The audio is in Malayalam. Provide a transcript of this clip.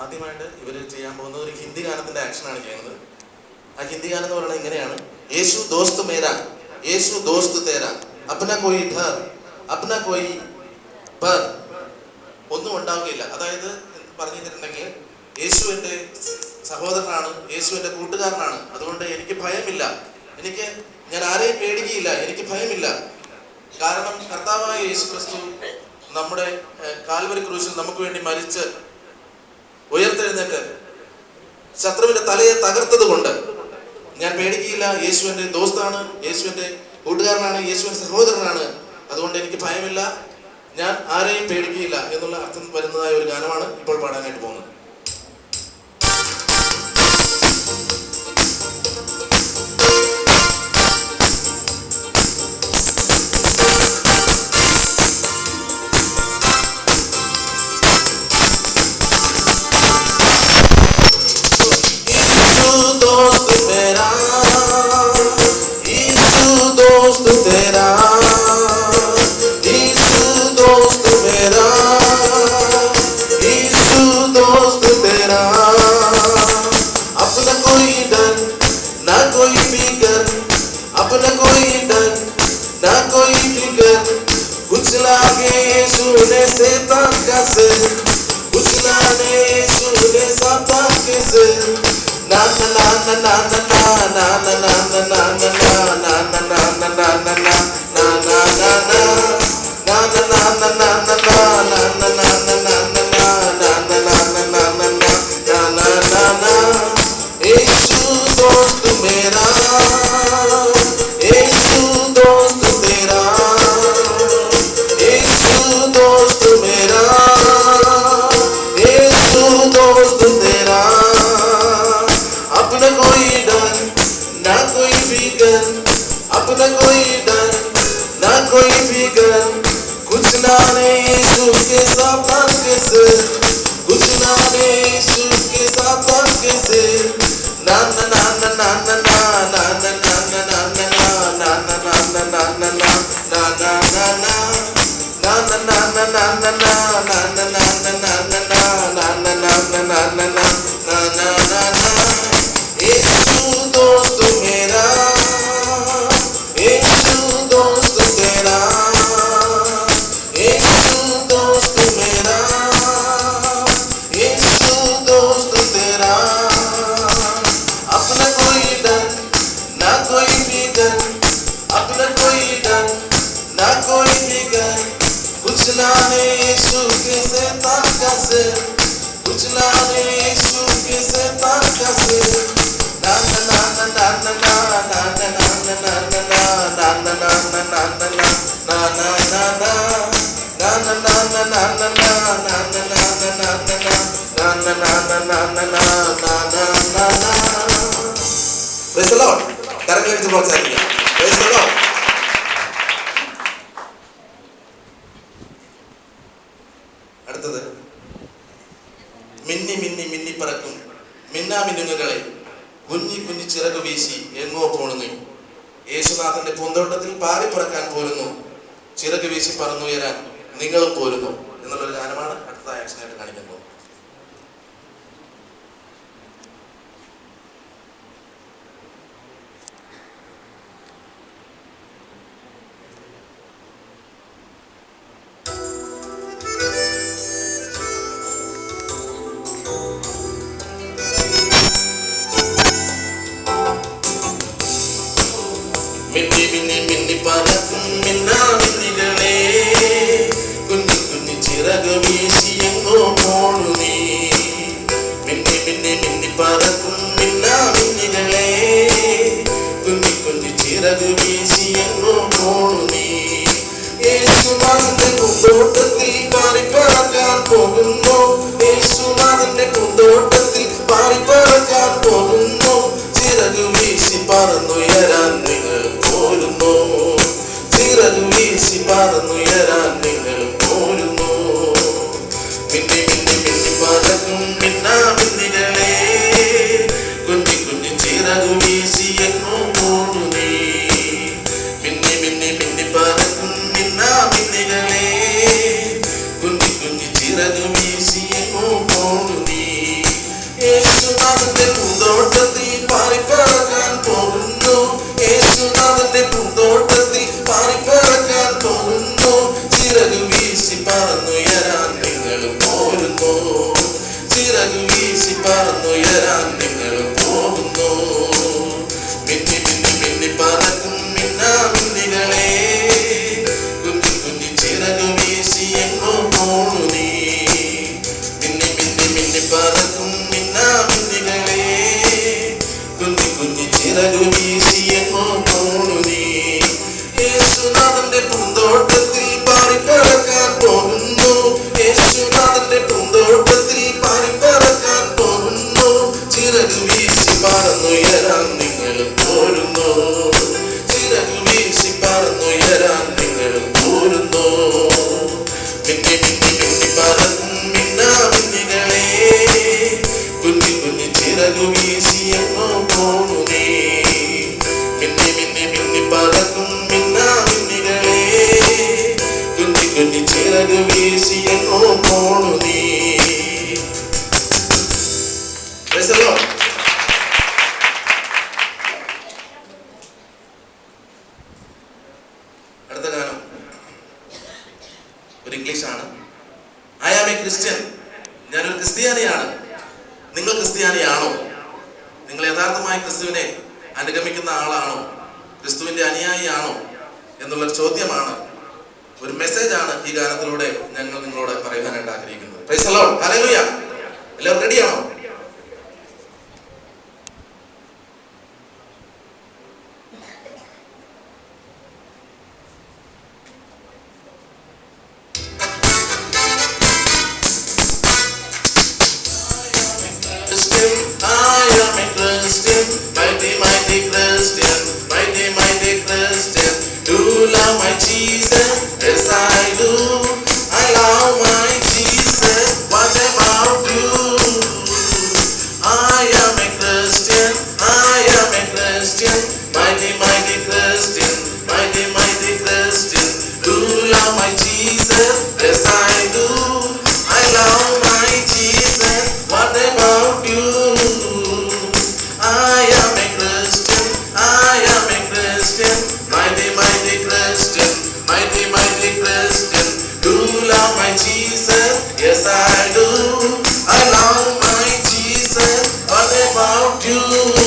ആദ്യമായിട്ട് ഇവർ ചെയ്യാൻ പോകുന്നത് ഒരു ഹിന്ദി ഗാനത്തിന്റെ ആക്ഷനാണ് ചെയ്യുന്നത്. ആ ഹിന്ദി ഗാനം എന്ന് പറയുന്നത് ഇങ്ങനെയാണ്: യേശു ദോസ്ത് മേരാ, യേശു ദോസ്ത് തേരാ, അപ്ന കോയി ഘർ, അപ്ന കോയി പർ. ഒന്നും ഉണ്ടാവുകയില്ല. അതായത് പറഞ്ഞു തന്നിട്ടുണ്ടെങ്കിൽ, യേശു എൻ്റെ സഹോദരനാണ്, യേശു എൻ്റെ കൂട്ടുകാരനാണ്, അതുകൊണ്ട് എനിക്ക് ഭയമില്ല, ഞാൻ ആരെയും പേടിക്കുകയില്ല, എനിക്ക് ഭയമില്ല. കാരണം കർത്താവായ യേശു ക്രിസ്തു നമ്മുടെ കാൽവരി ക്രൂശിൽ നമുക്ക് വേണ്ടി മരിച്ച് ഉയർത്തെഴുന്നേറ്റ് ശത്രുവിന്റെ തലയെ തകർത്തത് കൊണ്ട് ഞാൻ പേടിക്കുകയില്ല. യേശു എൻ്റെ ദോസ്താണ്, യേശു എൻ്റെ കൂട്ടുകാരനാണ്, യേശു എൻ്റെ സഹോദരനാണ്, അതുകൊണ്ട് എനിക്ക് ഭയമില്ല, ഞാൻ ആരെയും പേടിക്കുകയില്ല എന്നുള്ള അർത്ഥം വരുന്നതായ ഒരു ഗാനമാണ് ഇപ്പോൾ പാടാനായിട്ട് പോകുന്നത്. അടുത്തത് മിന്നി മിന്നി മിന്നി പറക്കും മിന്നാമിന്നുകളെ കുഞ്ഞി കുഞ്ഞി ചിറകു വീശി എങ്ങോ പോണുന്നു. യേശുനാഥന്റെ പൂന്തോട്ടത്തിൽ പാറിപ്പറക്കാൻ പോരുന്നു, ചിറകു വീശി പറന്നുയരാൻ നിങ്ങളും പോരുന്നു എന്നുള്ളൊരു ഗാനമാണ് അടുത്ത ആക്ഷനായിട്ട് കാണിക്കുന്നത്. മിന്നി മിന്നി മിന്നി പറക്കും മിന്നാമിന്നികളെ കുഞ്ഞി കുഞ്ഞി ചിറകു വീശി എങ്ങോ പോണു. മിന്നി പറക്കും മിന്നാമിന്നികളെ, കുഞ്ഞി കുഞ്ഞി ചിറകു വീശിയെങ്ങോ പോണു നീ. യേശുനാഥന്റെ പൂന്തോട്ടത്തിൽ പാറിപ്പറക്കാൻ പോകുന്നു, യേശുനാഥന്റെ പൂന്തോട്ടത്തിൽ പാറിപ്പറക്കാൻ പോകുന്നു. ചിറകു വീശി പറന്നുയരാൻ നിങ്ങൾ പോരുന്നു, ചിറകു വീശി പറന്നുയരാൻ നിങ്ങൾ പോരുന്നു. മിന്നി മിന്നി മിന്നി പറക്കും മിന്നാമിന്നികളെ, കുഞ്ഞി കുഞ്ഞി ചിറകു വീശിയെങ്ങോ പോണു നീ. മിന്നി മിന്നി മിന്നി പറക്കും മിന്നാമിന്നികളെ, കുഞ്ഞി കുഞ്ഞി ചിറകു വീശിയെങ്ങോ പോണു നീ. Praise the Lord. അടുത്ത ഗാനം ഒരു ഇംഗ്ലീഷാണ്. I am a Christian. ഞാനൊരു ക്രിസ്ത്യാനിയാണ്. നിങ്ങൾ ക്രിസ്ത്യാനിയാണോ? നിങ്ങൾ യഥാർത്ഥമായി ക്രിസ്തുവിനെ അനുഗമിക്കുന്ന ആളാണോ? ക്രിസ്തുവിന്റെ അനുയായിയാണോ എന്നുള്ളൊരു ചോദ്യമാണ്, ഒരു മെസ്സേജാണ് ഈ ഗാനത്തിലൂടെ ഞങ്ങൾ നിങ്ങളോട് പറയാനായിട്ട് ആഗ്രഹിക്കുന്നത്. Praise the Lord. ഹല്ലേലൂയ. എല്ലാവരും റെഡിയാണോ? I am a Christian, mighty, mighty Christian, mighty, mighty Christian. Do love my Jesus, yes I do. I love my Jesus. What about you? I am a Christian, I am a Christian, mighty, mighty Christian, mighty, mighty Christian. Do love my Jesus, yes I do. I love my Jesus. What about you? I am a Christian, I am a Christian, mighty, mighty Christian, mighty, mighty Christian. Do love my Jesus, yes I do. I love my Jesus. What about you?